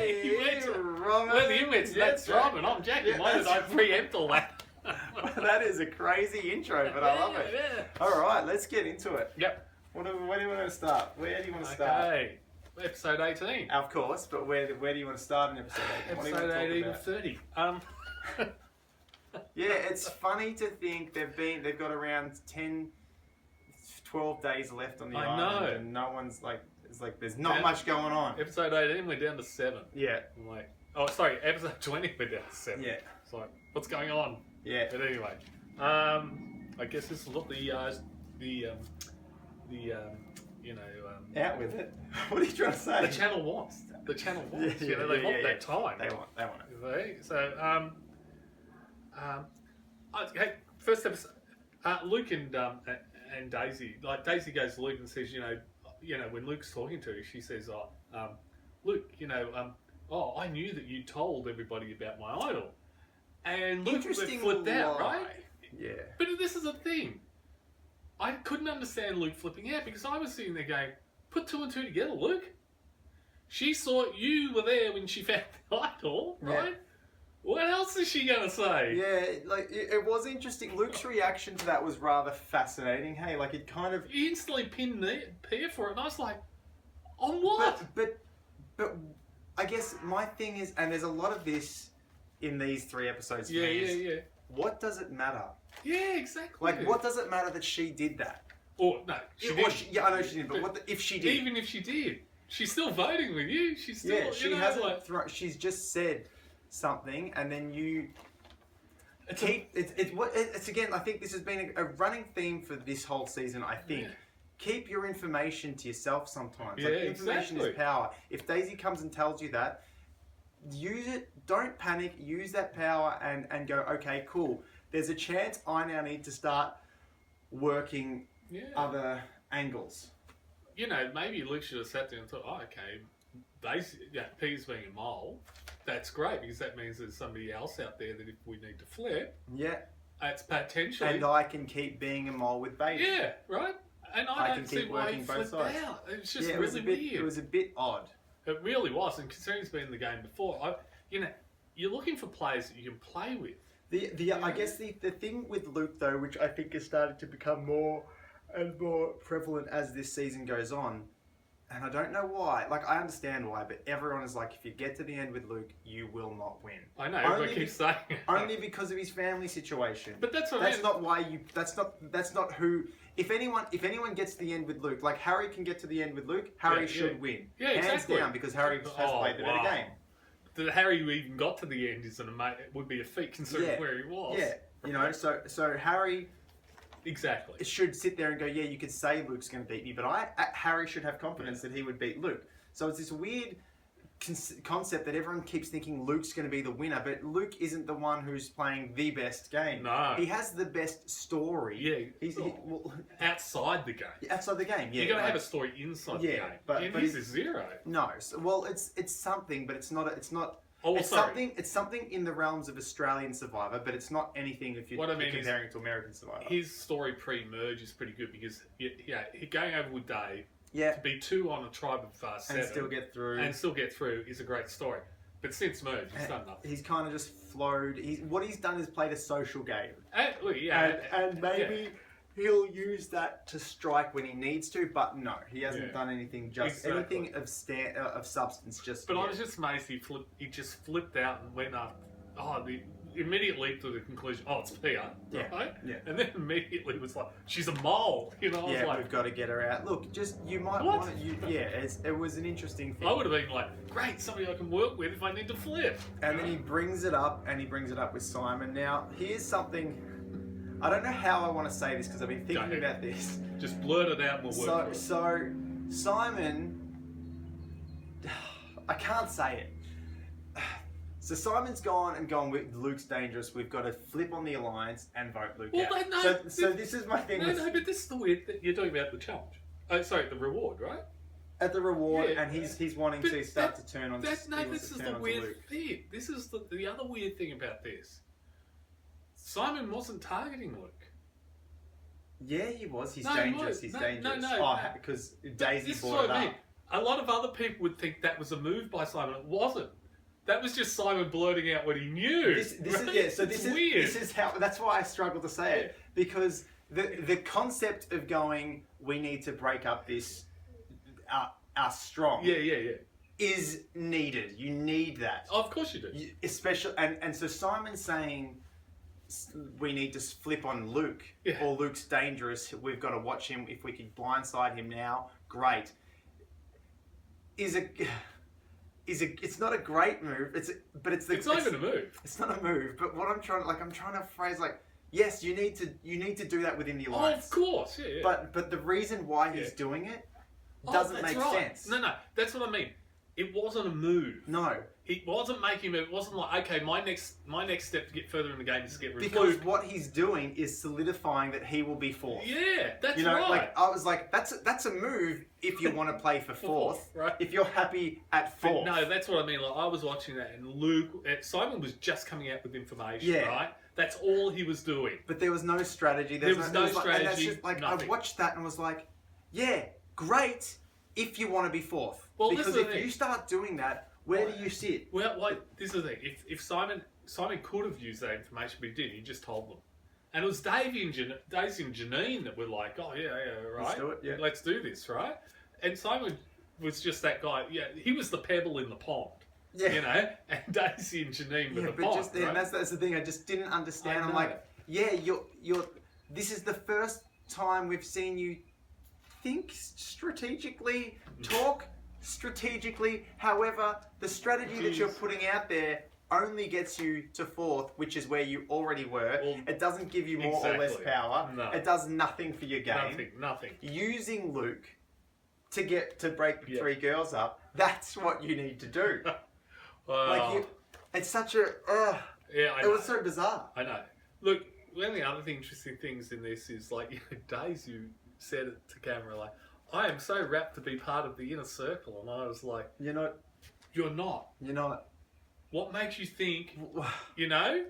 Hey, Robert. We're the Inwits, that's Robin. I'm Jackie. Yeah, Why did I preempt all that? That is a crazy intro, but I love it. Yeah. All right, let's get into it. Yep. Where do you want to start? Where do you want to start? Okay. Episode 18. Of course, but where do you want to start in episode 18? What do you want to Episode talk 18 about? of 30. Yeah, it's funny to think they've got around 10, 12 days left on the I island, know. and no one's like, it's like there's not much going on. Episode 18, we're down to 7. Yeah, I'm like, oh, sorry, episode 20, we're down to 7. yeah, It's like, what's going on? yeah. But anyway, I guess this is what Out with it. What are you trying to say? the channel wants. The channel wants. Yeah, They want yeah. that time. They want it. Okay, so, okay, first episode, Luke and Daisy, like Daisy goes to Luke and says, you know, when Luke's talking to her, she says, Luke, I knew that you told everybody about my idol. And Luke flipped out, right? Yeah. But this is a thing. I couldn't understand Luke flipping out because I was sitting there going, put 2 and 2 together, Luke. She saw you were there when she found the idol, right? Yeah. What else is she going to say? Yeah, like it was interesting. Luke's reaction to that was rather fascinating. Hey, like it kind of. He instantly pinned Pear for it, and I was like, on what? But I guess my thing is, and there's a lot of this in these 3 episodes. for me, is, what does it matter? Yeah, exactly. Like, what does it matter that she did that? Or, no, she didn't. Yeah, I know she did, but if she did? Even if she did, she's still voting with you. She's still, Yeah, she hasn't. like, She's just said something, and then you it's keep. It's again. I think this has been a running theme for this whole season. I think. Yeah. Keep your information to yourself sometimes. Yeah, like, information exactly. is power. If Daisy comes and tells you that, use it. Don't panic. Use that power and go, okay, cool. There's a chance I now need to start working other angles. You know, maybe Luke should have sat there and thought, oh, okay, Peter's being a mole. That's great because that means there's somebody else out there that if we need to flip, Yeah. it's potentially. And I can keep being a mole with Beta. Yeah, right? And I can don't see keep why he working both flipped sides. out. It's just Yeah, really weird. It was a bit odd. It really was, and considering he's been in the game before, you're looking for players that you can play with. I guess the thing with Luke though, which I think has started to become more and more prevalent as this season goes on, and I don't know why. Like I understand why, but everyone is like, if you get to the end with Luke, you will not win. I know, everybody keeps saying it. Only because of his family situation. But that's what I mean. Not why you. That's not who. If anyone gets to the end with Luke, like Harry can get to the end with Luke, Harry should win. Yeah, hands exactly. down, because Harry has played the better game. That Harry even got to the end would be a feat considering where he was. Yeah, so Harry exactly should sit there and go, yeah, you could say Luke's going to beat me, but Harry should have confidence that he would beat Luke. So it's this weird concept that everyone keeps thinking Luke's going to be the winner, but Luke isn't the one who's playing the best game. No. He has the best story. Yeah. Outside the game. Outside the game, yeah. You've got to have a story inside the game. But his is 0. No. Well, it's something, but it's not. Oh, it's sorry. something. It's something in the realms of Australian Survivor, but it's not anything if you're comparing it to American Survivor. His story pre-merge is pretty good because going over with Dave to be 2 on a tribe of 7 and still get through is a great story. But since merge, he's done nothing. He's kind of just flowed. What he's done is played a social game, and maybe he'll use that to strike when he needs to. But no, he hasn't done anything. Anything of substance. But I was just amazed he just flipped out and went up. Immediately to the conclusion, it's Pia, right? Yeah. And then immediately was like, she's a mole, I was like, we've got to get her out. Look, you might want to. It was an interesting thing. I would have been like, great, somebody I can work with if I need to flip. And then he brings it up, with Simon. Now, here's something. I don't know how I want to say this because I've been thinking about this. Just blurt it out and we'll work for it. So, Simon, I can't say it. So Simon's gone with Luke's dangerous. We've got to flip on the alliance and vote Luke out. So this is my thing. No, but this is the weird thing. You're talking about the challenge. Oh, sorry, the reward, right? At the reward, and he's wanting to start to turn on. This is the weird thing. This is the other weird thing about this. Simon wasn't targeting Luke. Yeah, he was. He's dangerous. He's dangerous. No. Because Daisy brought it up. a lot of other people would think that was a move by Simon. It wasn't. That was just Simon blurting out what he knew. This right? is so. It's This weird. is how. That's why I struggle to say it, because the concept of going, we need to break up this, our strong. Yeah. Is needed. You need that. Oh, of course you do. Especially, and so Simon's saying we need to flip on Luke, or Luke's dangerous. We've got to watch him. If we could blindside him now, great. It's not a great move. It's not even a move. It's not a move. But what I'm trying to phrase, like, yes, you need to do that within the alliance. Oh, of course, yeah. But the reason why he's doing it doesn't make sense. No, that's what I mean. It wasn't a move. No. He wasn't making it. It wasn't like, okay, my next step to get further in the game is to get rid of Because Luke. what he's doing is solidifying that he will be fourth. Yeah, that's you know, right. like I was like, that's a move if you want to play for fourth. Right. If you're happy at fourth. But no, that's what I mean. Like I was watching that, and Simon was just coming out with information. Yeah. Right. That's all he was doing. But there was no strategy. There was no and that's strategy, just like nothing. I watched that and was like, yeah, great if you want to be fourth. Well, because this is if the thing. You start doing that, where do you sit? Well, this is the thing. If Simon could have used that information, but he didn't. He just told them. And it was Daisy and Janine that were like, oh, yeah, right. Let's do it, yeah. Let's do this, right? And Simon was just that guy. Yeah, he was the pebble in the pond. Yeah. You know? And Daisy and Janine were the but pond, just, right? and that's the thing. I just didn't understand. I I'm know. like, yeah, you're. This is the first time we've seen you think strategically, talk strategically. However, the strategy that you're putting out there only gets you to fourth, which is where you already were. Well, it doesn't give you more or less exactly. power. No. It does nothing for your game. Nothing. Using Luke to break the three girls up, that's what you need to do. Well, it's such a yeah, I it know. was so bizarre. I know. Look, one of the other interesting things in this is like, Daisy said it to camera, like, I am so rapt to be part of the inner circle, and I was like, You're not. you're not. You're not. What makes you think? You know?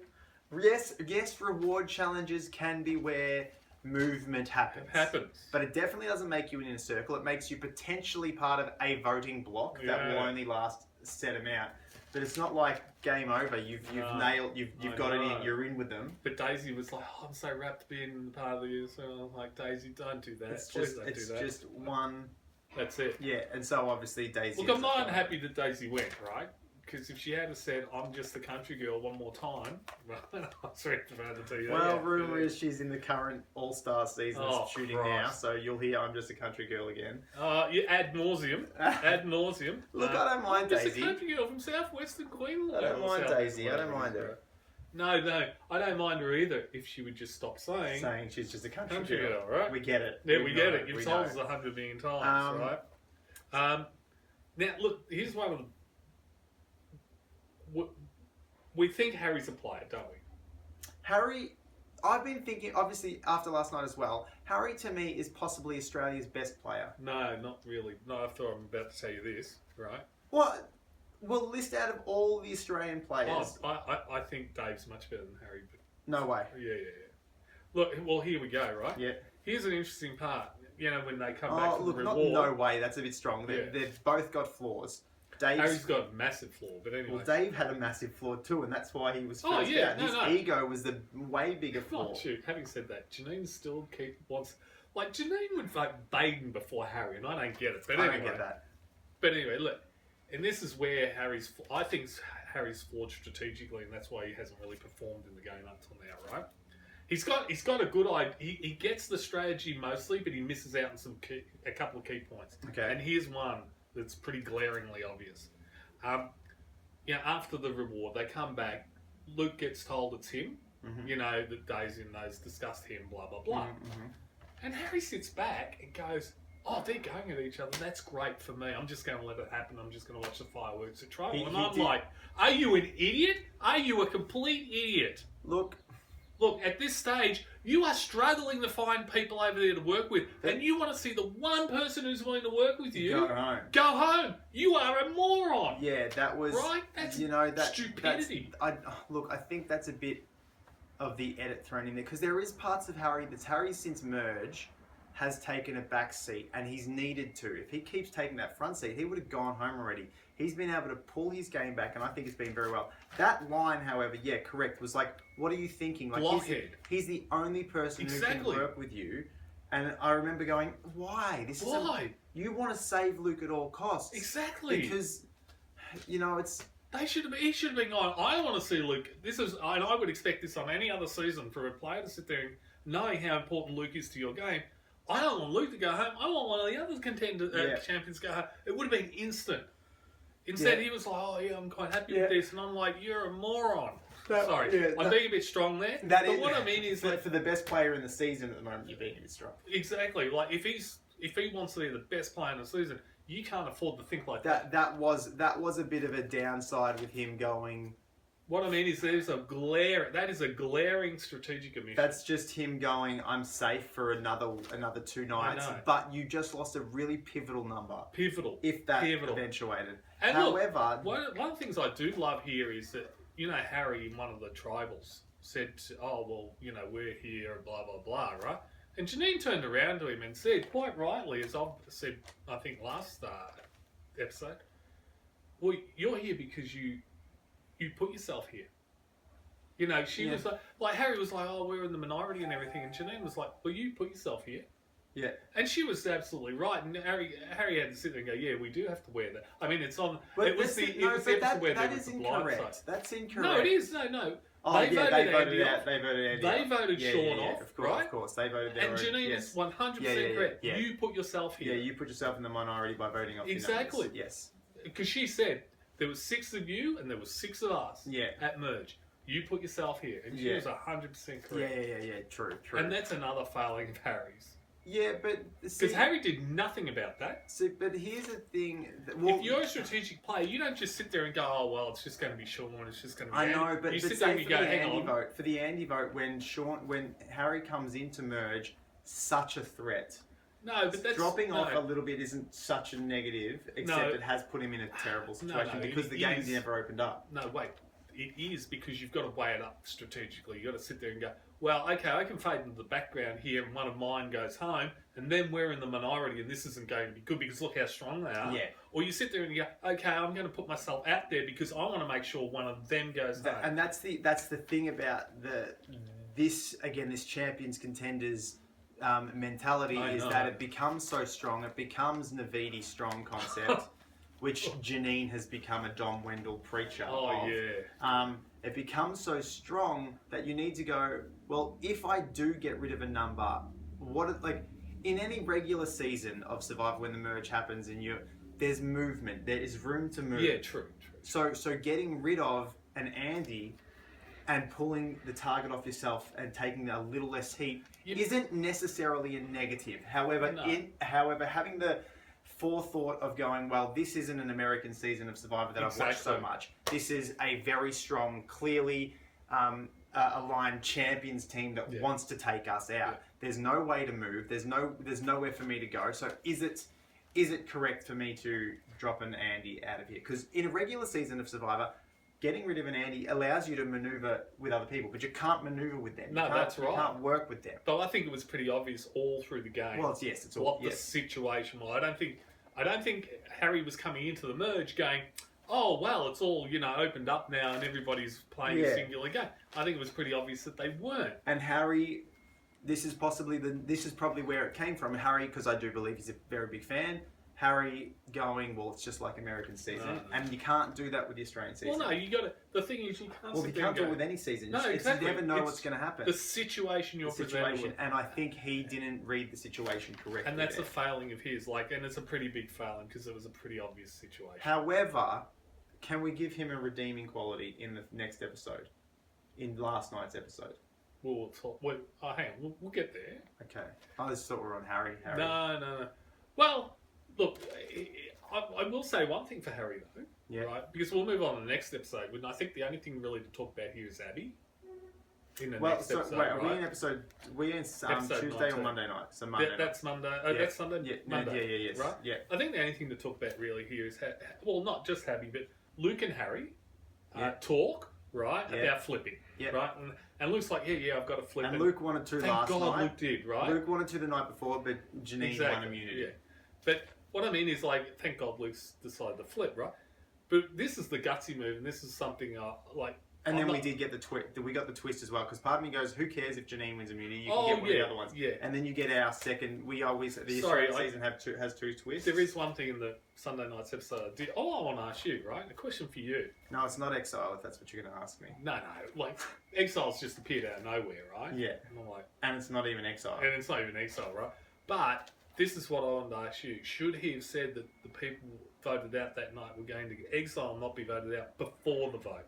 Yes, reward challenges can be where movement happens. It happens. But it definitely doesn't make you an inner circle. It makes you potentially part of a voting block that will only last a set amount. But it's not like game over. You've nailed. You've got it in. You're in with them. But Daisy was like, oh, I'm so rapt being part of the inner circle. I'm like, Daisy, don't do that. It's Please don't do that. just one. That's it. Yeah, and so obviously Daisy. Look, I'm not unhappy that Daisy went, right? Because if she had said, I'm just the country girl one more time, well, I was ready to tell you. Well, rumour is she's in the current All-Star season shooting now, so you'll hear I'm just a country girl again. You ad nauseum. Look, I don't mind I'm Daisy. just a country girl from southwestern Queensland. I don't mind Daisy. I don't mind her. No, I don't mind her either if she would just stop saying She's just a country country girl. girl, right? We get it. Yeah, we get it. We You've know. told us 100 million times, right? Now, look, here's one of the... We think Harry's a player, don't we? Harry, I've been thinking, obviously, after last night as well, Harry to me is possibly Australia's best player. No, not really. Not after I'm about to tell you this, right? What? We'll list out of all the Australian players. Oh, I think Dave's much better than Harry. But No way. yeah. Look, well, here we go, right? Yeah. Here's an interesting part. You know, when they come back Oh, from look, the not reward. no way. That's a bit strong. They've both got flaws. Harry's got a massive flaw, but anyway. Well, Dave had a massive flaw too, and that's why he was first Oh, yeah, out. no, His no. ego was the way bigger flaw. Oh, shoot. Having said that, Janine still wants... Like, Janine would vote Baden before Harry, and I don't get it. But I anyway, don't get that. But anyway, look. And this is where I think Harry's flawed strategically, and that's why he hasn't really performed in the game up till now, right? He's got a good idea. He gets the strategy mostly, but he misses out on a couple of key points. Okay. And here's one that's pretty glaringly obvious. After the reward, they come back. Luke gets told it's him. Mm-hmm. You know, that Daisy and those discussed him, blah, blah, blah. Mm-hmm. And Harry sits back and goes, oh, they're going at each other. That's great for me. I'm just going to let it happen. I'm just going to watch the fireworks at Trail. And I'm like, are you an idiot? Are you a complete idiot? Look, at this stage, you are struggling to find people over there to work with, and you want to see the one person who's willing to work with you go home. go home. You are a moron. Yeah, that was Right? That's stupidity. I think that's a bit of the edit thrown in there because there is parts of Harry since merge has taken a back seat, and he's needed to. If he keeps taking that front seat, he would have gone home already. He's been able to pull his game back, and I think it's been very well. That line, however, yeah, correct, was like, what are you thinking? Like, he's the only person who can work with you. And I remember going, why? Why? You want to save Luke at all costs. Exactly. Because, you know, it's... He should have been going, I want to see Luke. And I would expect this on any other season for a player to sit there and knowing how important Luke is to your game. I don't want Luke to go home. I want one of the other champions to go home. It would have been instant. Instead, he was like, oh, yeah, I'm quite happy with this. And I'm like, you're a moron. Sorry, I'm being a bit strong there. But what I mean is that... For the best player in the season at the moment, you're being a bit strong. Exactly. Like, if he wants to be the best player in the season, you can't afford to think like that. That was a bit of a downside with him going... What I mean is that is a glaring strategic omission. That's just him going, I'm safe for another 2 nights, but you just lost a really pivotal number. If that eventuated. And however... Look, one of the things I do love here is that, you know, Harry, one of the tribals, said, oh, well, you know, we're here, blah, blah, blah, right? And Janine turned around to him and said, quite rightly, as I've said, I think, last episode, well, you're here because you put yourself here. You know, she was like, Harry was like, oh, we're in the minority and everything. And Janine was like, well, you put yourself here. Yeah. And she was absolutely right. And Harry had to sit there and go, yeah, we do have to wear that. I mean, it's on... But it was the episode where there was the blind side. That's incorrect. No, it is. No. Oh, they voted Andy off. They voted Sean off, right? Of course, they voted their own. And Janine is 100% correct. Yeah. You put yourself here. Yeah, you put yourself in the minority by voting off. Exactly. Yes. Because she said there was 6 of you and there was 6 of us. Yeah. At merge, you put yourself here, and she was 100% correct. Yeah. True. And that's another failing of Harry's. Yeah, but... Because Harry did nothing about that. But here's the thing... If you're a strategic player, you don't just sit there and go, oh, well, it's just going to be Sean, it's just going to be Andy. I know, but you sit there and you go, hang on. For the Andy vote, when Harry comes into merge, such a threat. No, but that's... Dropping off a little bit isn't such a negative, except it has put him in a terrible situation because the game's never opened up. No, wait. It is because you've got to weigh it up strategically. You've got to sit there and go, well, okay, I can fade into the background here and one of mine goes home and then we're in the minority and this isn't going to be good because look how strong they are. Yeah. Or you sit there and you go, okay, I'm going to put myself out there because I want to make sure one of them goes home. And that's the thing about this champions contenders mentality is that it becomes so strong. It becomes Navidi strong concept. Which Janine has become a Dom Wendell preacher of. Yeah. It becomes so strong that you need to go, well, if I do get rid of a number, in any regular season of Survivor when the merge happens and there's movement, there is room to move. Yeah, true. So getting rid of an Andy and pulling the target off yourself and taking a little less heat isn't necessarily a negative. However, having the forethought of going, well, this isn't an American season of Survivor that I've watched so much. This is a very strong, clearly aligned champions team that wants to take us out. Yeah. There's no way to move. There's nowhere for me to go. So is it correct for me to drop an Andy out of here? Because in a regular season of Survivor, getting rid of an Andy allows you to maneuver with other people, but you can't maneuver with them. That's right. You can't work with them. But I think it was pretty obvious all through the game. Well, it's all what the situation was. I don't think Harry was coming into the merge going, oh, well, it's all, opened up now and everybody's playing a singular game. I think it was pretty obvious that they weren't. And Harry, this is probably where it came from. Harry, because I do believe he's a very big fan, Harry going, well, it's just like American season, and you can't do that with the Australian season. Well, no, you got to. The thing is, you can't. Well, you can't do it with any season. No, exactly. You never know what's going to happen. The situation you're presented with, and I think he didn't read the situation correctly. And that's a failing of his. And it's a pretty big failing because it was a pretty obvious situation. However, can we give him a redeeming quality in the next episode, in last night's episode? We'll talk. Hang on, we'll get there. Okay. I just thought we were on Harry. No. Well. Look, I will say one thing for Harry, though. Yeah. Right? Because we'll move on to the next episode. And I think the only thing really to talk about here is Abby. Next episode, wait, are we in episode... We're in Tuesday 19. or Monday night? So Monday That's night. Monday. Oh, that's Sunday? Yeah, Monday. yes. Right? Yeah. I think the only thing to talk about really here is... well, not just Abby, but Luke and Harry talk right? Yeah. About flipping, Yeah. right? And Luke's like, yeah, I've got to flip. And Luke wanted to Thank last God night. Luke did, right? Luke wanted to the night before, but Janine won immunity. Yeah. But what I mean is, like, thank God Luke's decided to flip, right? But this is the gutsy move, and this is something like. And then we did get the twist. We got the twist as well, because part of me goes, "Who cares if Janine wins immunity? You can get one of the other ones." Yeah. And then you get our second. We always the Australian season has two twists. There is one thing in the Sunday night's episode. I want to ask you, right? A question for you. No, it's not Exile. If that's what you're going to ask me. No. Like Exile's just appeared out of nowhere, right? Yeah. And I'm like, and it's not even Exile. And it's not even Exile, right? But this is what I wanted to ask you. Should he have said that the people voted out that night were going to Exile and not be voted out before the vote?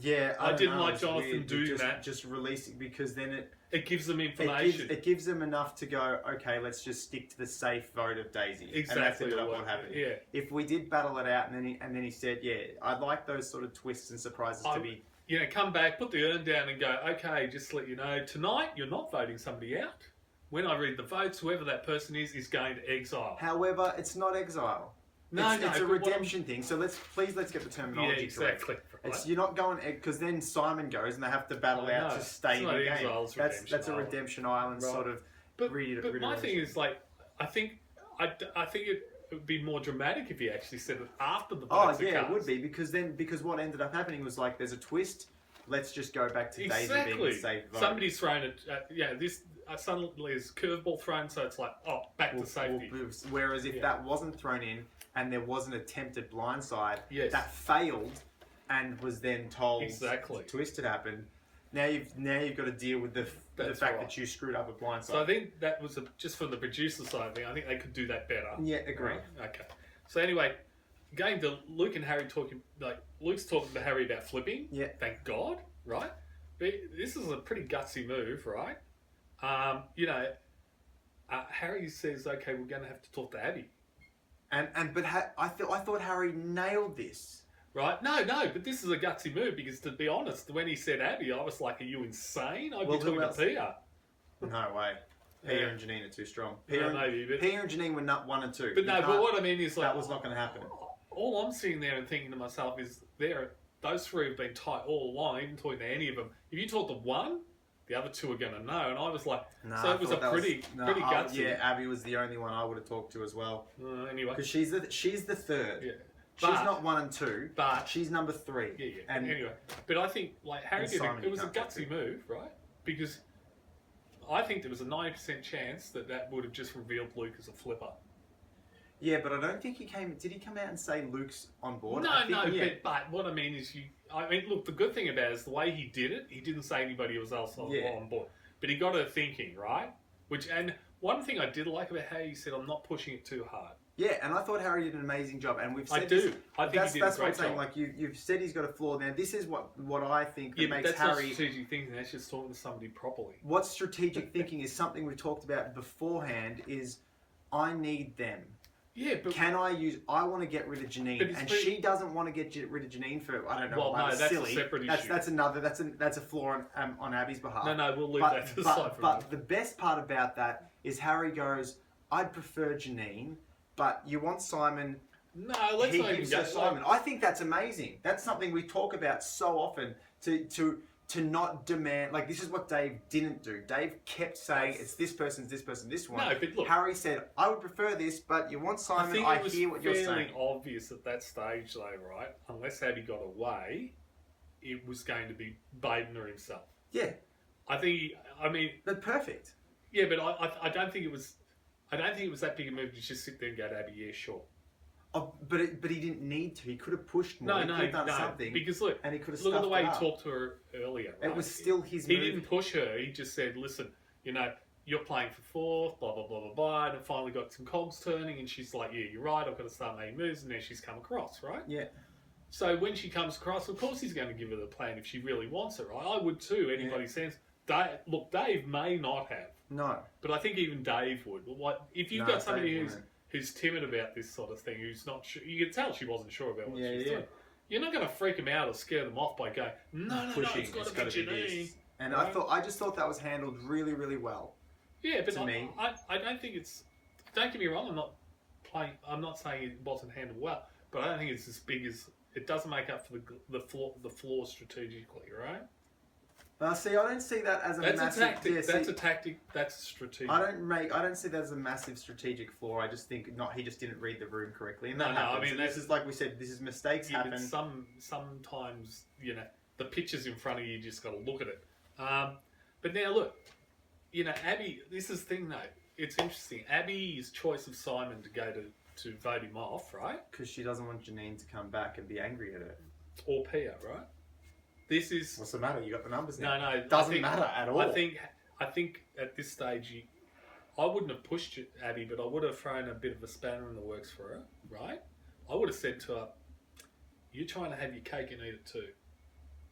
Yeah, I didn't like Jonathan doing that. Just releasing, because then it gives them information. It gives them enough to go, okay, let's just stick to the safe vote of Daisy. Exactly. And that's ended up what happened. Yeah. If we did battle it out, and then he said, yeah, I'd like those sort of twists and surprises to be. You know, come back, put the urn down, and go, okay, just to let you know, tonight you're not voting somebody out. When I read the votes, whoever that person is going to Exile. However, it's not Exile. It's a redemption thing. So let's get the terminology correct. Right. It's you're not going, because then Simon goes and they have to battle out to stay in the game. Exile's that's a redemption island sort of. But my thing is, like, I think it would be more dramatic if he actually said it after the votes. Oh yeah, it would be, because what ended up happening was, like, there's a twist. Let's just go back to Daisy being the safe vote. Somebody's thrown it. This suddenly there's curveball thrown, so it's like, back to safety. Whereas if that wasn't thrown in and there was an attempted blindside, yes, that failed and was then told exactly the twist had happened. Now you've got to deal with the fact that you screwed up a blindside. So I think that was just from the producer side thing. I think they could do that better. Yeah, agree. Right? Okay. So anyway, going to Luke and Harry talking, like Luke's talking to Harry about flipping. Yeah. Thank God, right? But this is a pretty gutsy move, right? Harry says, "Okay, we're going to have to talk to Abby." But I thought Harry nailed this. Right? No, but this is a gutsy move, because, to be honest, when he said Abby, I was like, are you insane? I'd be talking to Peter. No way. Peter and Janine are too strong. Peter and Janine were not 1 and 2. But but what I mean is, like, that was not going to happen. All I'm sitting there and thinking to myself is, those three have been tight all along. I didn't talk to any of them. If you talk to one, the other two are going to know. And I was like, so it was pretty gutsy. Yeah, Abby was the only one I would have talked to as well. Anyway, because she's the third. Yeah. She's not 1 and 2, but she's number 3. Yeah. And anyway, but I think, like, Harry it was a gutsy move, right? Because I think there was a 90% chance that would have just revealed Luke as a flipper. Yeah, but I don't think did he come out and say Luke's on board? No, but what I mean is, look, the good thing about it is the way he did it, he didn't say anybody else on board. But he got her thinking, right? And one thing I did like about how he said, I'm not pushing it too hard. Yeah, and I thought Harry did an amazing job, and we've said I think he did a great what I'm saying. job. Like you've said, he's got a flaw. Now, this is what I think that makes that's Harry. Not strategic thinking. That's just talking to somebody properly. What's strategic thinking is something we talked about beforehand. Is I need them. Yeah, but I want to get rid of Janine, and she doesn't want to get rid of Janine for I don't know. Well, no, that's silly. A separate issue. That's a flaw on Abby's behalf. No, we'll leave that to the side. But the best part about that is Harry goes, I'd prefer Janine, but you want Simon. No, let's not even go Simon. I think that's amazing. That's something we talk about so often to not demand. Like, this is what Dave didn't do. Dave kept saying it's this person, this one. No, but look, Harry said, I would prefer this, but you want Simon. I hear what you're saying. I think it was fairly obvious at that stage, though, right? Unless Abby got away, it was going to be Baden or himself. Yeah. But perfect. Yeah, but I don't think it was. I don't think it was that big a move to just sit there and go to Abby. Yeah, sure. Oh, but he didn't need to. He could have pushed more. He could have done something. Because look, and he could have look at the way he up. talked to her earlier. Right? It was still his He move. didn't push her. He just said, "Listen, you're playing for fourth, blah blah blah blah blah." And it finally got some cogs turning, and she's like, "Yeah, you're right. I've got to start making moves." And then she's come across, right? Yeah. So when she comes across, of course he's going to give her the plan if she really wants it, right? I would too. Anybody sense? Dave may not have. No. But I think even Dave would. If you've got somebody who's timid about this sort of thing, who's not sure, you can tell she wasn't sure about what she was doing. You're not going to freak them out or scare them off by going, no, it's got to be Janine. And right? I just thought that was handled really, really well. Yeah, but I don't think it's. Don't get me wrong. I'm not saying it wasn't handled well, but I don't think it's as big as It doesn't make up for the flaw strategically, right? Now, see, I don't see that as a That's massive. a tactic. Yeah, That's see, a tactic. That's strategic. I don't see that as a massive strategic flaw. I just think he just didn't read the room correctly, and that No, happens. I mean, this is like we said. This is mistakes happen. But sometimes the picture's in front of you. You just got to look at it. But now look, Abby. This is the thing though. It's interesting. Abby's choice of Simon to go to vote him off, right? Because she doesn't want Janine to come back and be angry at her. Or Pia, right? This is... What's the matter? You got the numbers now. No. Doesn't matter at all. I think at this stage, I wouldn't have pushed Abby, but I would have thrown a bit of a spanner in the works for her, right? I would have said to her, you're trying to have your cake and eat it too.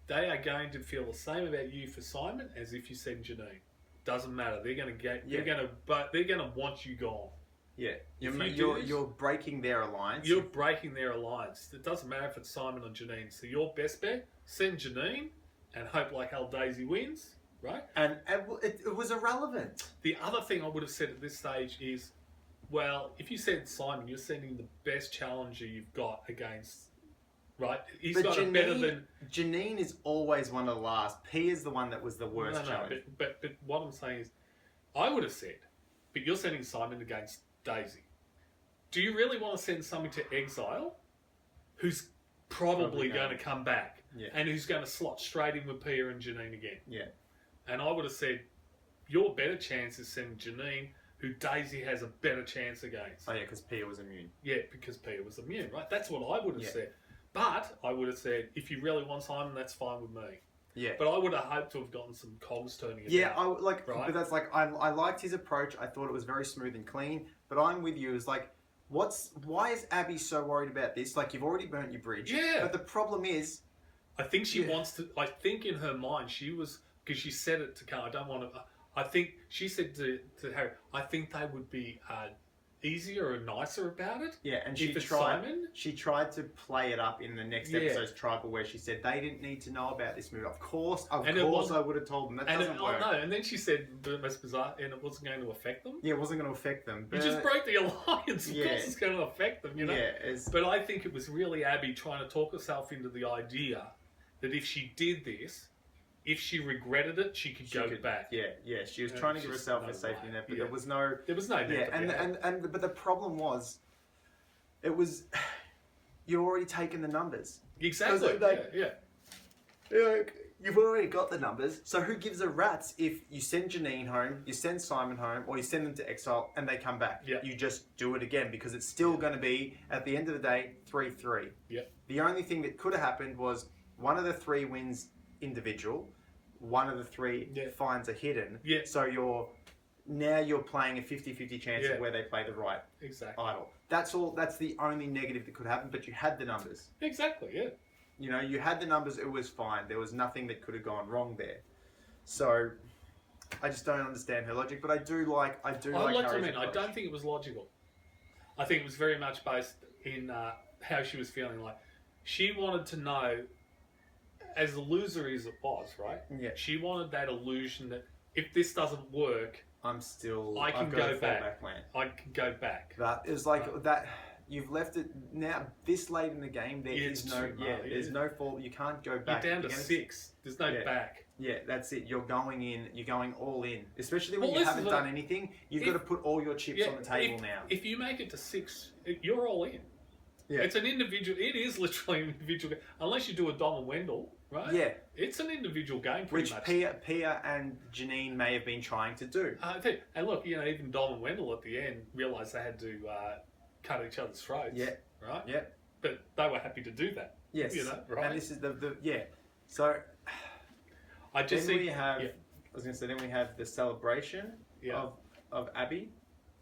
They are going to feel the same about you for Simon as if you send Janine. Doesn't matter. They're going to get. They're going to want you gone. Yeah, you're breaking their alliance. You're breaking their alliance. It doesn't matter if it's Simon or Janine. So your best bet, send Janine and hope like hell Daisy wins, right? And it was irrelevant. The other thing I would have said at this stage is, well, if you said Simon, you're sending the best challenger you've got against, right? He's got Janine, better than... Janine is always one of the last. P is the one that was the worst challenge. But what I'm saying is, I would have said, but you're sending Simon against Daisy. Do you really want to send somebody to Exile who's probably going to come back and who's going to slot straight in with Pia and Janine again? Yeah. And I would have said, your better chance is sending Janine, who Daisy has a better chance against. Oh yeah, because Pia was immune. Yeah, because Pia was immune, right? That's what I would have said. But I would have said, if you really want Simon, that's fine with me. Yeah. But I would have hoped to have gotten some cogs turning it Yeah, out, right? But that's like, I liked his approach. I thought it was very smooth and clean. But I'm with you. Is like, why is Abby so worried about this? Like, you've already burnt your bridge. Yeah. But the problem is, I think she wants to. I think in her mind she was, because she said it to Carl. I don't want to. I think she said to Harry, I think they would be easier or nicer about it. Yeah, and if she tried to play it up in the next episode's tribal where she said they didn't need to know about this move. Of course I would have told them. That doesn't work. Oh no, and then she said the most bizarre, and it wasn't going to affect them. Yeah, it wasn't going to affect them. You just broke the alliance. Of course it's going to affect them, Yeah, but I think it was really Abby trying to talk herself into the idea that if she did this, if she regretted it, she could go back. Yeah. She was trying to give herself a safety net, but there was no net. Yeah, but the problem was, it was you've already taken the numbers. Exactly. You've already got the numbers. So who gives a rat's if you send Janine home, you send Simon home, or you send them to Exile and they come back? Yeah. You just do it again because it's still going to be at the end of the day 3-3. Yeah. The only thing that could have happened was one of the three wins individual. One of the three finds a hidden. Yeah. So you're playing a 50-50 chance of where they play the right idol. That's all. That's the only negative that could happen. But you had the numbers. Exactly. Yeah. You had the numbers. It was fine. There was nothing that could have gone wrong there. So I just don't understand her logic. But I do like. I don't think it was logical. I think it was very much based in how she was feeling. Like she wanted to know. As a loser as it was, right? Yeah. She wanted that illusion that if this doesn't work, I can go back. I can go back. But it's like that. You've left it now. This late in the game, there's no fault. You can't go back. You're down to 6. There's no back. Yeah, that's it. You're going in. You're going all in. Especially when you haven't done anything. You've got to put all your chips on the table now. If you make it to 6, you're all in. Yeah. It's an individual. It is literally an individual game. Unless you do a Dom and Wendell, right? Yeah. It's an individual game, pretty much. Which Pia and Janine may have been trying to do. And look, even Dom and Wendell at the end realised they had to cut each other's throats. Yeah. Right? Yeah. But they were happy to do that. Yes. Right? And this is So I just think we have. I was going to say, then we have the celebration of Abby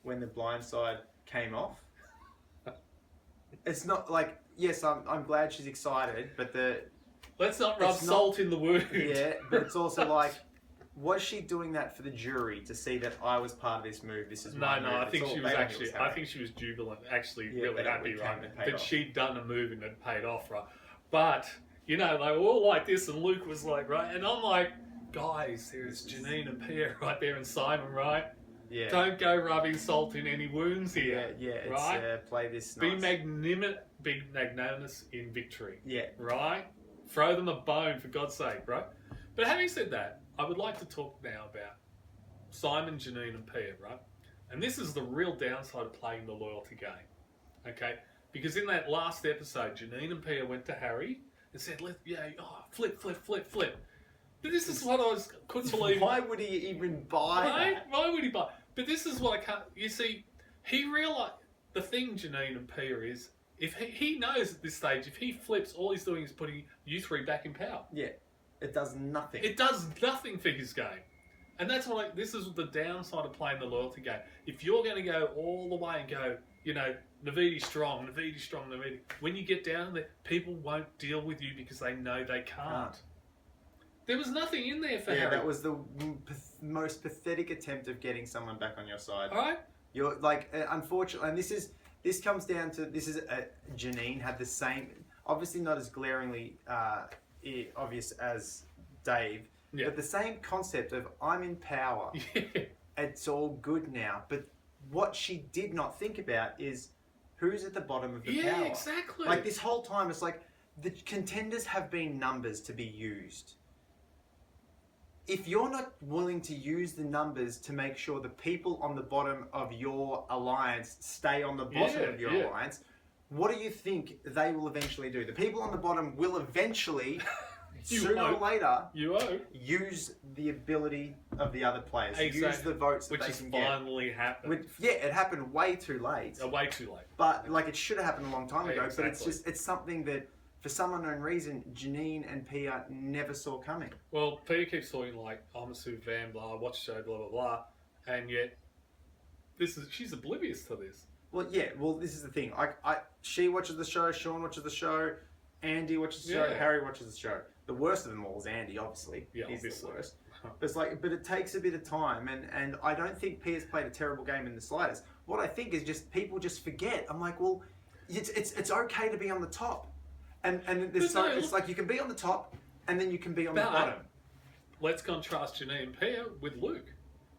when the blind side came off. It's not like, yes, I'm glad she's excited, but let's not rub salt in the wound. Yeah, but it's also like, was she doing that for the jury to see that I was part of this move? This is my move. I think she was jubilant, actually really happy, right? That she'd done a move and it paid off, right? But they were all like this, and Luke was like, right, and I'm like, guys, there's Janine and Pia right there, and Simon, right? Yeah. Don't go rubbing salt in any wounds here. Yeah, it's, right? play this Be nice. magnanimous in victory. Yeah. Right? Throw them a bone, for God's sake, right? But having said that, I would like to talk now about Simon, Janine, and Pia, right? And this is the real downside of playing the loyalty game, okay? Because in that last episode, Janine and Pia went to Harry and said, flip. But this is what I couldn't believe. Why would he even buy that? Why would he buy? But this is what I can't. You see, he realised the thing, Janine and Pia, is if he knows at this stage, if he flips, all he's doing is putting you three back in power. Yeah, it does nothing. It does nothing for his game. And that's why this is the downside of playing the loyalty game. If you're going to go all the way and go, Navidi strong. When you get down there, people won't deal with you because they know they can't. There was nothing in there for Harry. That was the most pathetic attempt of getting someone back on your side. All right. You're like, unfortunately, and this comes down to Janine had the same, obviously not as glaringly obvious as Dave, but the same concept of I'm in power. Yeah. It's all good now. But what she did not think about is who's at the bottom of the power. Yeah, exactly. Like this whole time, it's like the contenders have been numbers to be used. If you're not willing to use the numbers to make sure the people on the bottom of your alliance stay on the bottom of your alliance, what do you think they will eventually do? The people on the bottom will eventually, sooner or later, use the ability of the other players. Exactly. Use the votes that Which they has can get. finally happened. It happened way too late. Way too late. But like it should have happened a long time ago. Exactly. But it's something that, for some unknown reason, Janine and Pia never saw coming. Well, Pia keeps talking like, I'm a super fan, blah, watch the show, blah, blah, blah. And yet, she's oblivious to this. Well, this is the thing. She watches the show, Sean watches the show, Andy watches the show, Harry watches the show. The worst of them all is Andy, obviously. Yeah, he's the worst. But it takes a bit of time, and I don't think Pia's played a terrible game in the slightest. What I think is just people just forget. I'm like, well, it's okay to be on the top. And it's like you can be on the top, and then you can be on the bottom. Let's contrast Janine and Pia with Luke.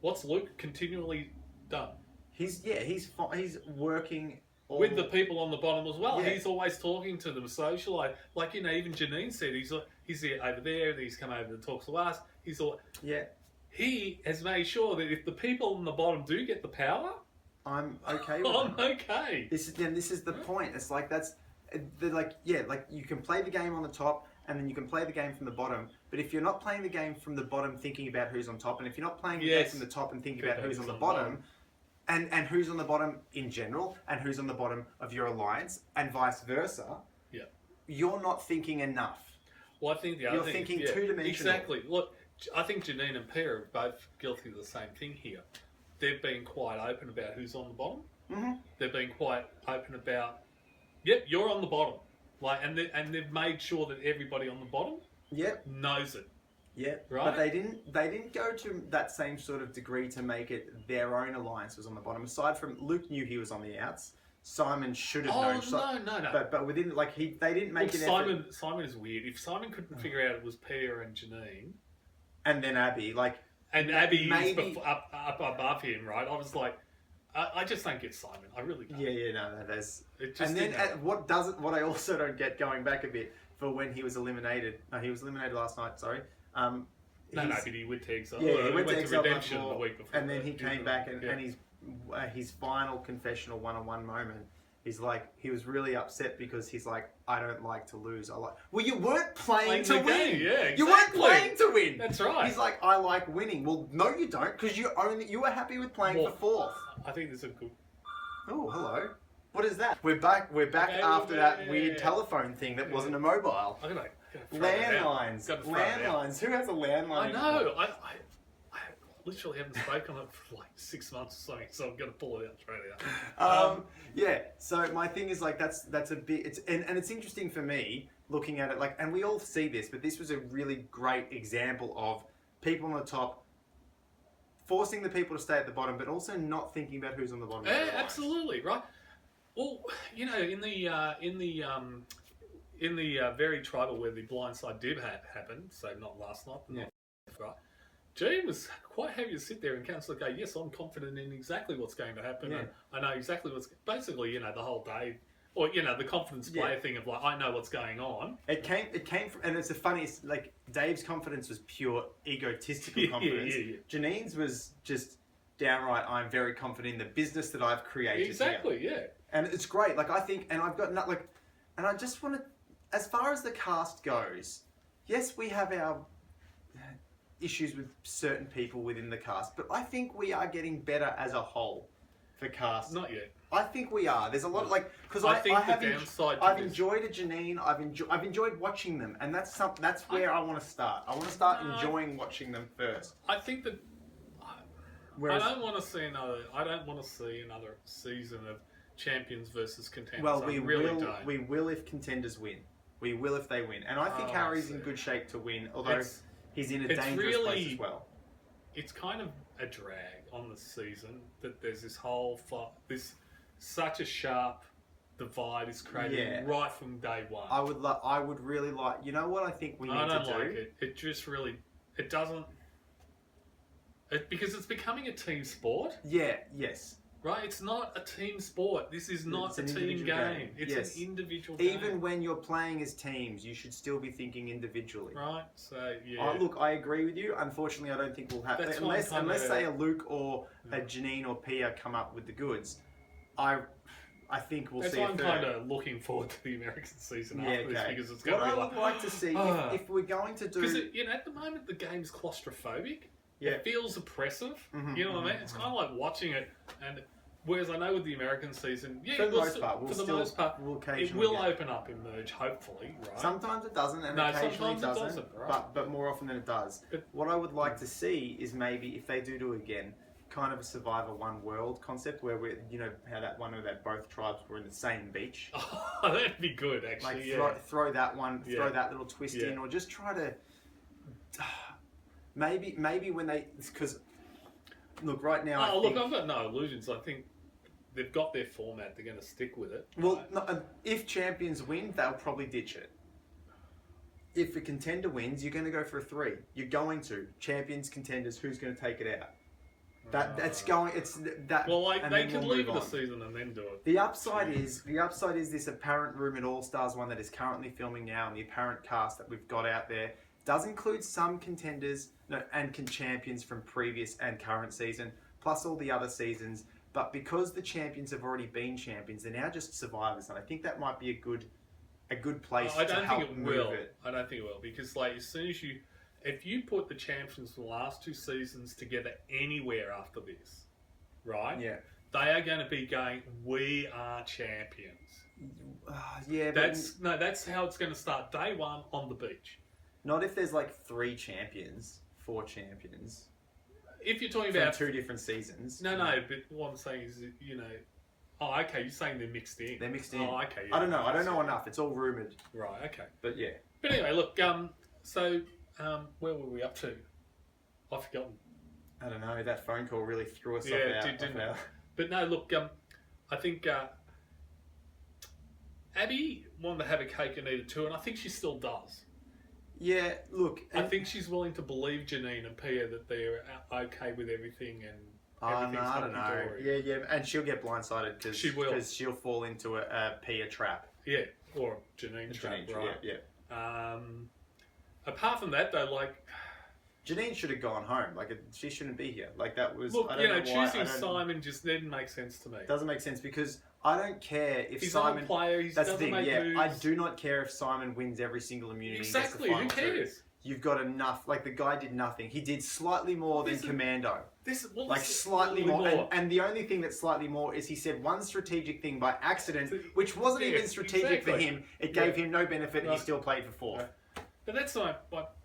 What's Luke continually done? He's working with the people on the bottom as well. Yeah. He's always talking to them, socialise. Like even Janine said, he's there over there, and he's come over and talks to us. He has made sure that if the people on the bottom do get the power, I'm okay with I'm okay. This is the point. It's like you can play the game on the top, and then you can play the game from the bottom. But if you're not playing the game from the bottom thinking about who's on top, and if you're not playing the game from the top and thinking about who's on the bottom, and who's on the bottom in general, and who's on the bottom of your alliance, and vice versa, you're not thinking enough. Well, I think you're thinking two-dimensional. Exactly. Look, I think Janine and Pia are both guilty of the same thing here. They've been quite open about who's on the bottom. Mm-hmm. They've been quite open about, you're on the bottom. And they've made sure that everybody on the bottom knows it. Yeah, right. But they didn't go to that same sort of degree to make it their own alliance was on the bottom. Aside from Luke knew he was on the outs. Simon should have known. No. But within they didn't make it. Simon is weird. If Simon couldn't figure out it was Pia and Janine, and then Abby, Abby is up above him, right? I was like, I just don't get Simon. I really don't. There's. And then what I also don't get, going back a bit, for when he was eliminated. No, he was eliminated last night. Sorry. But he went to Exile. Yeah, he went to Exile Redemption the week before. And then he came back and his final confessional one-on-one moment. He's like, he was really upset because he's like, I don't like to lose. Well, you weren't playing to win. Yeah, exactly. You weren't playing to win. That's right. He's like, I like winning. Well, no, you don't, because you were happy with playing for fourth. I think there's a good. Oh, hello. What is that? We're back after that weird telephone thing that wasn't a mobile. I don't know. Landlines. Landlines. Who has a landline? I know. I literally haven't spoken on it for like 6 months or something, so I'm going to pull it out and throw it out. So my thing is that's a bit. And it's interesting for me looking at it and we all see this, but this was a really great example of people on the top forcing the people to stay at the bottom, but also not thinking about who's on the bottom. Yeah, absolutely right. Well, in the very tribal where the blindside did happen, so not last night, right? Gene was quite happy to sit there and counsel, go, yes, I'm confident in exactly what's going to happen. Yeah. And I know exactly what's... Basically, you know, the whole day... Or, you know, the confidence player thing of, like, I know what's going on. It came from... And it's the funniest... Like, Dave's confidence was pure egotistical confidence. Janine's was just downright, I'm very confident in the business that I've created. Exactly, yeah. And it's great. Like, I think... And I've got... Like, and I just want to... As far as the cast goes, yes, we have our... issues with certain people within the cast, but I think we are getting better as a whole for cast. Not yet. I think we are. There's a lot of, like, because I've enjoyed a Janine. I've enjoyed watching them, and that's where I want to start. I want to start enjoying watching them first. I think that Whereas, I don't want to see another season of champions versus contenders. Well, we will if contenders win. We will if they win, and I think Harry's in good shape to win. Although he's in a dangerous place as well. It's kind of a drag on the season that there's this whole such a sharp divide is created right from day one. I would really like. You know what I think we need to do? I don't like it. It just really. It doesn't. Because it's becoming a team sport. Yeah. Yes. Right, it's not a team sport. This is not a team game. It's an individual game. Even when you're playing as teams, you should still be thinking individually. Right, so yeah. Look, I agree with you. Unfortunately, I don't think we'll have unless say a Luke or a Janine or Pia come up with the goods. I think we'll see. I'm kind of looking forward to the American season after this because it's going to be what I would like to see if we're going to do because at the moment the game's claustrophobic. Yeah. It feels oppressive. You know what I mean? It's kind of like watching it, and whereas I know with the American season, for the most part, it will open up and merge, hopefully, right? Sometimes it doesn't, and occasionally it doesn't, right? but more often than it does. But what I would like to see is maybe if they do it again, kind of a Survivor One World concept where we, you know, how that one where that both tribes were in the same beach. Oh, that'd be good, actually. Like throw that one, throw that little twist in, or just try to. Maybe when they, because look right now. I've got no illusions. I think they've got their format. They're going to stick with it. Well, if champions win, they'll probably ditch it. If a contender wins, you're going to go for a 3. You're going to champions, contenders. Who's going to take it out? That's going. It's that. Well, they could leave the season and then do it. The upside is this apparent rumored All Stars one that is currently filming now, and the apparent cast that we've got out there does include some contenders and champions from previous and current season, plus all the other seasons. But because the champions have already been champions, they're now just survivors, and I think that might be a good place to help move it. I don't think it will, because like as soon as if you put the champions from the last 2 seasons together anywhere after this, right? Yeah. They are going to be going, we are champions. That's how it's going to start day one on the beach. Not if there's like 3 champions, 4 champions. If you're talking about 2 different seasons. No, but what I'm saying is, you know, okay, you're saying they're mixed in. They're mixed in. Oh, okay. Yeah, I don't know enough. It's all rumoured. Right, okay. But yeah. But anyway, look, so where were we up to? I've forgotten. I don't know. That phone call really threw us off. Didn't it? But no, look, I think Abby wanted to have a cake and eat it too, and I think she still does. Yeah, look. I think she's willing to believe Janine and Pia that they're okay with everything and everything's I don't know. Yeah, and she'll get blindsided because she'll fall into a Pia trap. Yeah, or a Janine trap, right? Yeah. Apart from that, though, like Janine should have gone home. Like she shouldn't be here. Like that was. Look, choosing Simon just didn't make sense to me. Doesn't make sense because I don't care if he's Simon. Not a player. He that's the doesn't thing. make moves. I do not care if Simon wins every single immunity. Exactly. Who cares? You've got enough. Like the guy did nothing. He did slightly more than Commando. Slightly more. And the only thing that's slightly more is he said one strategic thing by accident, which wasn't even strategic for him. It gave him no benefit, and he still played for 4th. Right. But that's my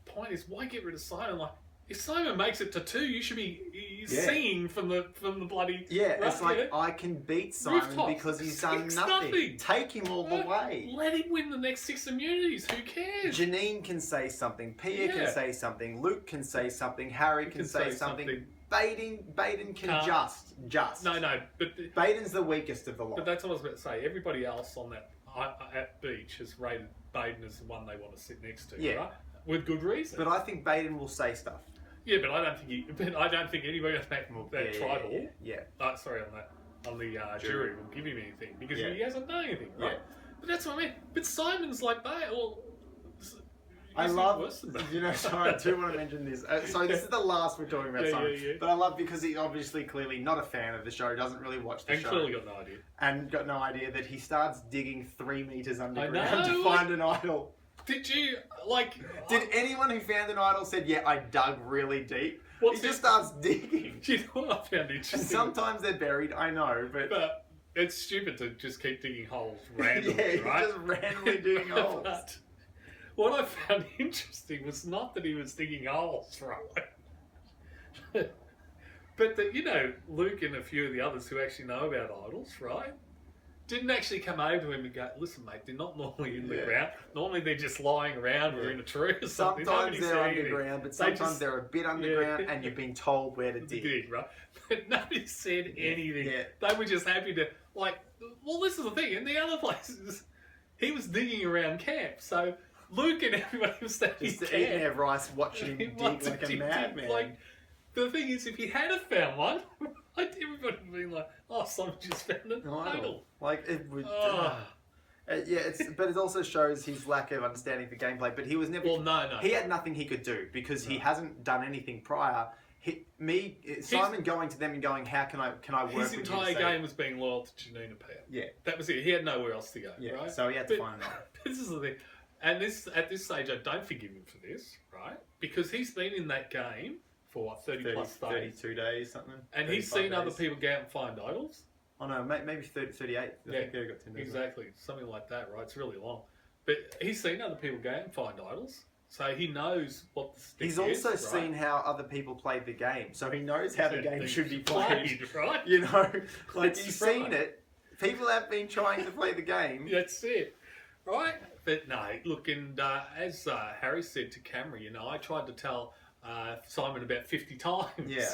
point is why get rid of Simon? Like if Simon makes it to 2, you should be singing from the bloody it's like I can beat Simon because he's done nothing. Take him all the way. Let him win the next 6 immunities. Who cares? Janine can say something. Pia can say something. Luke can say something. Harry can say something. Baden can just. No, but Baden's the weakest of the lot. But that's what I was about to say. Everybody else on that at beach has rated Baden as the one they want to sit next to. Yeah. Right? With good reason. But I think Baden will say stuff. Yeah, but I don't think anybody on that tribal. Yeah. Sorry, on the jury will give him anything because Yeah. he hasn't done anything, right? Yeah. But that's what I mean. But Simon's like that. Well, I love, sorry, I do want to mention this. So this is the last we're talking about Simon. Yeah. But I love because he's obviously clearly not a fan of the show, doesn't really watch the and show. clearly got no idea. And got no idea that he starts digging 3 meters underground know. to find an idol. Did you, Did anyone who found an idol said, yeah, I dug really deep? He just starts digging. Do you know what I found interesting? And sometimes they're buried, I know, but it's stupid to just keep digging holes randomly, yeah, right? just randomly digging holes. But what I found interesting was not that he was digging holes, right? But that, Luke and a few of the others who actually know about idols, right? Didn't actually come over to him and go, listen, mate, they're not normally in the ground. Normally they're just lying around or in a tree or something. Sometimes they're underground, but sometimes they're a bit underground and you've been told where to dig. Right? But nobody said anything. Yeah. They were just happy to, well, this is the thing. In the other places, he was digging around camp. So Luke and everybody was standing Just in eating camp. their rice, watching him dig like a madman. The thing is, if he had found one, everybody would be like, oh, someone just found an idol. It would... but it also shows his lack of understanding for gameplay. But he was never... Well, no. He had nothing he could do because he hasn't done anything prior. Simon going to them and going, how can I work with his you? His entire game was being loyal to Janina Power. Yeah. That was it. He had nowhere else to go, right? So he had to find an idol. This is the thing. And at this stage, I don't forgive him for this, right? Because he's been in that game for 30 plus days. 32 days, something. And he's seen other people go out and find idols. Oh no, maybe 38. I think they got 10 days. Exactly. Something like that, right? It's really long. But he's seen other people go out and find idols. So he knows what the stick is. He's also seen how other people played the game. So he knows how the game should be played. Right? He's seen it. People have been trying to play the game. That's it. Right? But no, look, and as Harry said to Camry, I tried to tell Simon about 50 times. Yeah,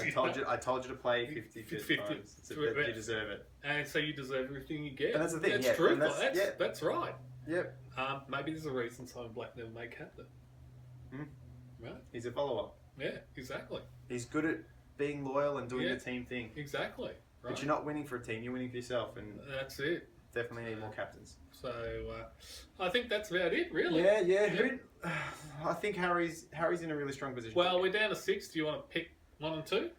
I told you to play 50 times. You deserve it. And so you deserve everything you get. And that's the thing. That's true. That's right. Yep. Maybe there's a reason Simon Black never made captain. Right? He's a follower. Yeah, exactly. He's good at being loyal and doing the team thing. Exactly. Right. But you're not winning for a team, you're winning for yourself. And that's it. Definitely need more captains. So, I think that's about it, really. Yeah. I think Harry's in a really strong position. Well, we're down to 6. Do you want to pick 1 and 2?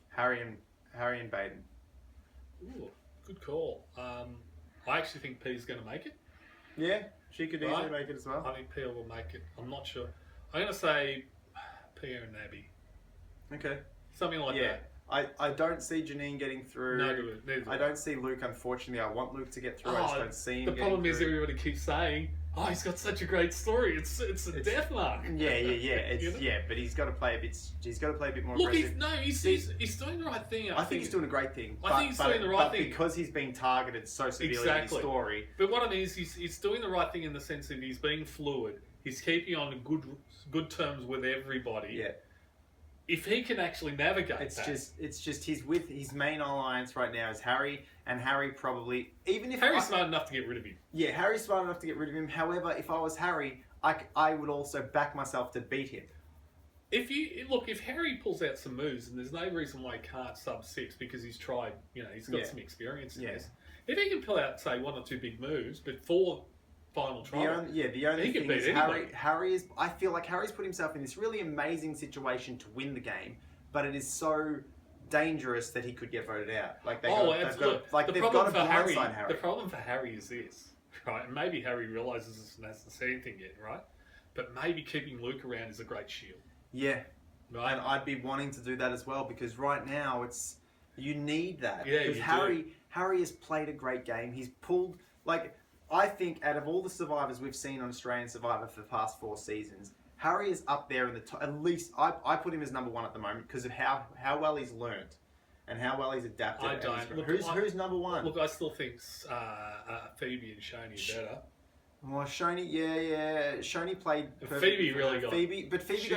Harry and Baden. Ooh, good call. I actually think P's going to make it. Yeah, she could easily make it as well. I think P will make it. I'm not sure. I'm going to say Pia and Abby. Okay. Something like that. I don't see Janine getting through. No, I don't see Luke, unfortunately. I want Luke to get through. I just don't see him. The problem is everybody keeps saying, "Oh, he's got such a great story. It's a death mark." Yeah. But he's got to play a bit. He's got to play a bit more aggressive. He's doing the right thing. I think he's doing a great thing. I think he's doing the right thing because he's been targeted so severely in his story. But what I mean is, he's doing the right thing in the sense that he's being fluid. He's keeping on good terms with everybody. Yeah. If he can actually navigate it's just he's with his main alliance right now is Harry, and Harry probably Harry's smart enough to get rid of him. Yeah, Harry's smart enough to get rid of him. However, if I was Harry, I would also back myself to beat him. If Harry pulls out some moves, and there's no reason why he can't sub 6 because he's tried, he's got some experience in this. If he can pull out, say, 1 or 2 big moves, but 4 final trial. The only thing is Harry is. I feel like Harry's put himself in this really amazing situation to win the game, but it is so dangerous that he could get voted out. They've got to blindside Harry. The problem for Harry is this, right? And maybe Harry realizes this and hasn't said anything yet, right? But maybe keeping Luke around is a great shield. Yeah, right. And I'd be wanting to do that as well because right now you need that. Yeah, because Harry has played a great game. He's pulled I think out of all the survivors we've seen on Australian Survivor for the past 4 seasons, Harry is up there in the top. At least I put him as number 1 at the moment because of how well he's learned and how well he's adapted. I don't. Look, who's number 1? Look, I still think Phoebe and Shoney are better. Well, Shoney, yeah. Shoney played. Phoebe really got. Phoebe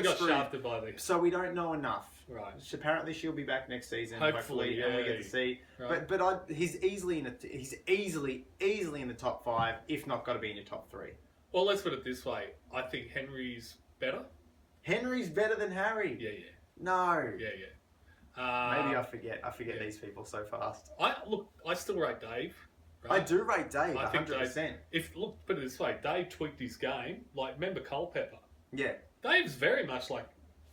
got shafted by the. So we don't know enough. Right. Apparently she'll be back next season. Hopefully, and we get to see. Right. But he's easily in the top 5, if not got to be in your top 3. Well, let's put it this way. I think Henry's better. Henry's better than Harry. Yeah. No. Yeah. Maybe I forget these people so fast. I still rate Dave. I do rate Dave, I think 100%. Put it this way, Dave tweaked his game. Like, remember Culpepper? Yeah. Dave's very much like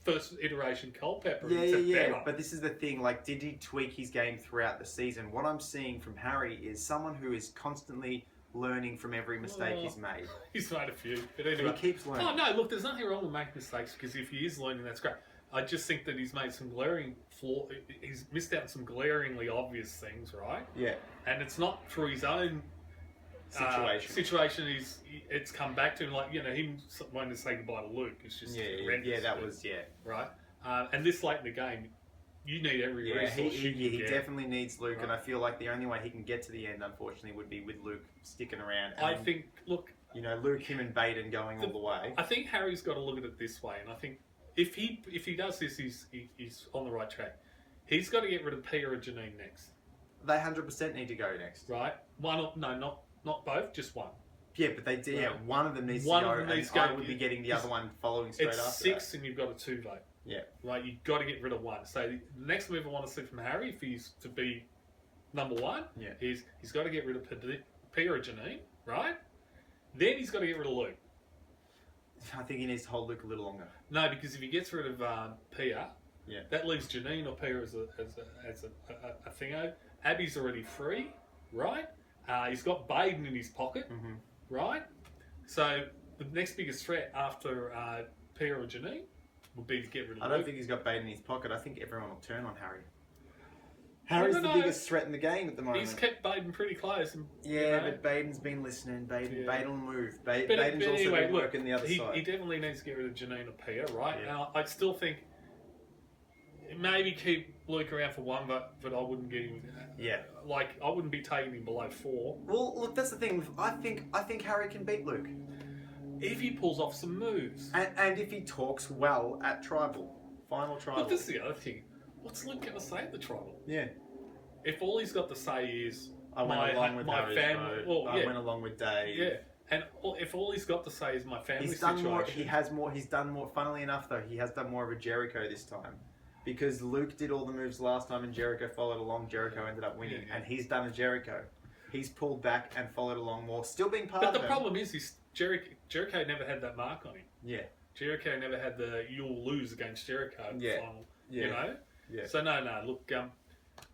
first iteration Culpepper. Yeah. Better. But this is the thing, like, did he tweak his game throughout the season? What I'm seeing from Harry is someone who is constantly learning from every mistake he's made. He's made a few. But anyway. He keeps learning. Oh, no, look, there's nothing wrong with making mistakes, because if he is learning, that's great. I just think that he's made some he's missed out on some glaringly obvious things, right? Yeah. And it's not through his own situation. It's come back to him, like, him wanting to say goodbye to Luke. It's just horrendous. Yeah, that was, right. And this late in the game, you need every resource. He definitely needs Luke, and I feel like the only way he can get to the end, unfortunately, would be with Luke sticking around. And, I think, look, Luke, him, and Baden going all the way. I think Harry's got to look at it this way, and I think if he does this, he's on the right track. He's got to get rid of Pia or Janine next. They 100% need to go next. Right? Not both, just one. Yeah, but they did. Right. Yeah, one of them needs One to go, of them needs and to go. I would be getting the other one following straight it's after 6, that. and you've got a 2 vote. Yeah. Right? You've got to get rid of one. So the next move I want to see from Harry, if he's to be number one, is he's got to get rid of Pia or Janine, right? Then he's got to get rid of Luke. I think he needs to hold Luke a little longer. No, because if he gets rid of Pia, yeah, that leaves Janine or Pia as a thingo. Abby's already free, right? He's got Baden in his pocket, right? So the next biggest threat after Pia or Janine would be to get rid of Luke. I don't think he's got Baden in his pocket. I think everyone will turn on Harry. Harry's the biggest threat in the game at the moment. He's kept Baden pretty close. And, but Baden's been listening. Baden will move. Baden's also been working the other side. He definitely needs to get rid of Janine or Pia, right? Yeah. Now, I still think maybe keep Luke around for one, but I wouldn't get him. I wouldn't be taking him below 4. Well, look, that's the thing. I think Harry can beat Luke if he pulls off some moves, and if he talks well at final tribal. But this is the other thing. What's Luke going to say at the tribal? Yeah. If all he's got to say is I went along with Harry's family, I went along with Dave. Yeah. And if all he's got to say is my family situation. He's done more. Funnily enough, though, he has done more of a Jericho this time. Because Luke did all the moves last time and Jericho followed along. Jericho ended up winning. And he's done a Jericho. He's pulled back and followed along more. Still being part of it. But the problem is Jericho never had that mark on him. Yeah. Jericho never had the you'll lose against Jericho final. Yeah. Yeah. So no. Look,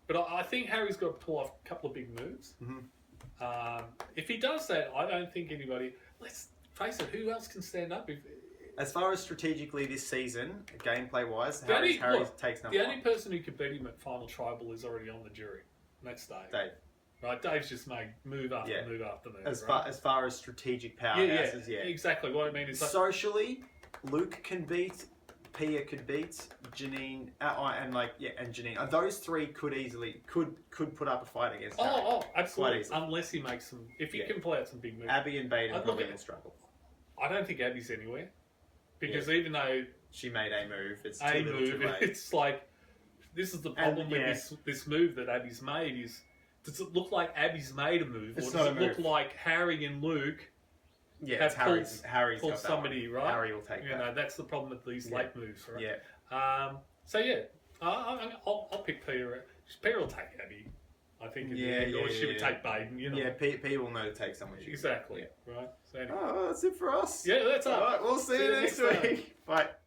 but I think Harry's got to pull off a couple of big moves. If he does that, I don't think anybody... Let's face it, who else can stand up? As far as strategically this season, gameplay-wise, Harry takes number 1. The only person who could beat him at Final Tribal is already on the jury. And that's Dave. Right, Dave's just made move after move after move. As far as strategic power, exactly. What I mean is socially, Luke can beat, Pia could beat, Janine, and Janine. Those 3 could easily put up a fight against. Harry. Absolutely. Unless he makes some, if he can play out some big moves. Abby and Baden probably will struggle. I don't think Abby's anywhere, because even though she made a move, it's too little too late. It's like this is the problem with this move that Abby's made is. Does it look like Abby's made a move, or does it look like Harry and Luke have pulled somebody, right? Harry will take that. That's the problem with these late moves, right? Yeah. I'll pick Pia. Pia will take Abby, I think. Or she would take Baden. Yeah, Pia will know to take someone. Exactly. Right. So anyway. That's it for us. Yeah, that's all. All right, we'll see you next week. Bye.